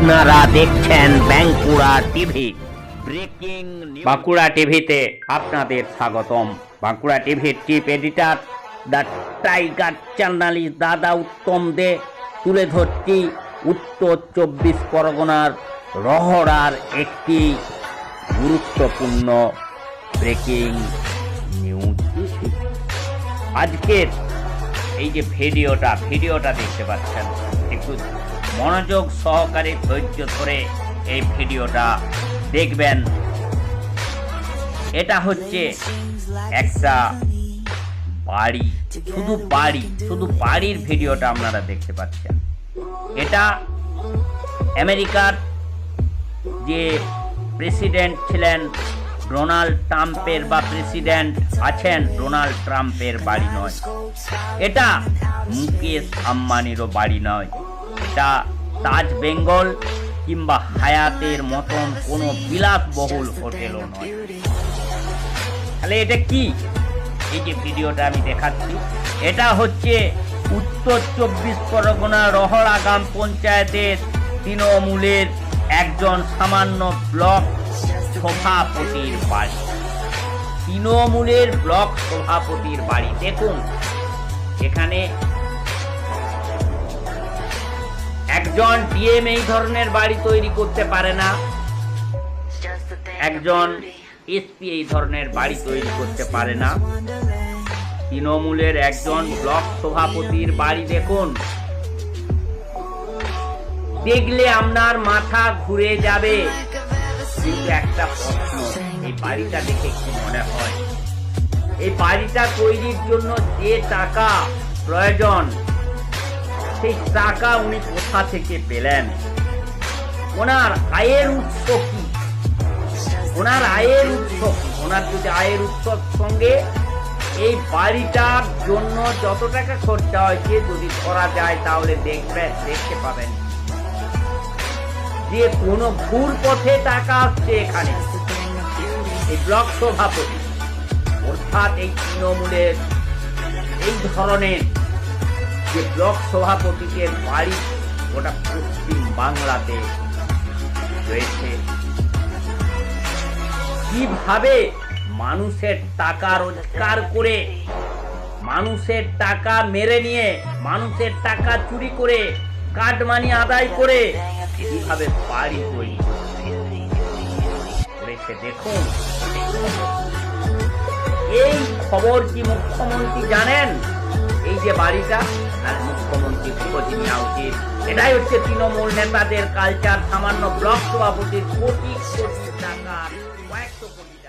আপনারা দেখছেন Bankura TV breaking Bankura টিভিতে আপনাদের স্বাগতম। বাঁকুড়া টিভির chief editor the tiger journalist দাদা উত্তম দে তুলে ধরছি উত্তর 24 পরগনার রহড়ার একটি গুরুত্বপূর্ণ ব্রেকিং নিউজ। আজকের এই যে ভিডিওটা দেখতে পাচ্ছেন, একটু মনোযোগ সহকারে ধৈর্য ধরে এই ভিডিওটা দেখবেন। এটা হচ্ছে একটা বাড়ি, শুধু বাড়ির ভিডিওটা আপনারা দেখতে পাচ্ছেন। এটা আমেরিকার যে প্রেসিডেন্ট ছিলেন ডোনাল্ড ট্রাম্পের বা প্রেসিডেন্ট আছেন ডোনাল্ড ট্রাম্পের বাড়ি নয়, এটা মুকেশ আম্বানিরও বাড়ি নয়, এটা তাজ বেঙ্গল কিংবা হায়াতের মতন কোনো বিলাসবহুল হোটেলও নয়। তাহলে এটা কি? এই যে ভিডিওটা আমি দেখাচ্ছি, এটা হচ্ছে উত্তর 24 পরগনা রহড়া গ্রাম পঞ্চায়েতের তৃণমূলের একজন সামান্য ব্লক সভাপতির বাড়ি। তৃণমূলের ব্লক সভাপতির বাড়ি। দেখুন, এখানে একজন ডিএম এই ধরনের বাড়ি তৈরি করতে পারে না, একজন এসপি এই ধরনের বাড়ি তৈরি করতে পারে না। তৃণমূলের একজন ব্লক সভাপতির বাড়ি দেখুন, দেখলে আপনার মাথা ঘুরে যাবে। কিন্তু একটা প্রশ্ন, এই বাড়িটা দেখে কি মনে হয়? এই বাড়িটা তৈরির জন্য যে টাকা প্রয়োজন, সেই টাকা উনি কোথা থেকে পেলেন? ওনার আয়ের উৎস কি? ওনার যদি আয়ের উৎসর সঙ্গে এই বাড়িটার জন্য যত টাকা খরচা হয়েছে যদি করা যায়, তাহলে দেখতে পাবেন যে কোনো ভুল পথে টাকা আসছে এখানে। এই ব্লক সভাপতি অর্থাৎ এই তৃণমূলের এই ধরনের যে ব্লক সভাপতিদের বাড়ি, ওটা পশ্চিম বাংলাতে রয়েছে। কিভাবে মানুষের টাকা রোজগার করে, মানুষের টাকা মেরে নিয়ে, মানুষের টাকা চুরি করে, কাটমানি আদায় করে কিভাবে বাড়ি তৈরি করেছে দেখুন। এই খবর কি মুখ্যমন্ত্রী জানেন? এই যে বাড়িটা, আর মুখ্যমন্ত্রী খোঁজ নেওয়া উচিত। এটাই হচ্ছে তৃণমূল নেতাদের কালচার। সামান্য ব্লক সভাপতির কোটি কোটি টাকা, কয়েকশো কোটি টাকা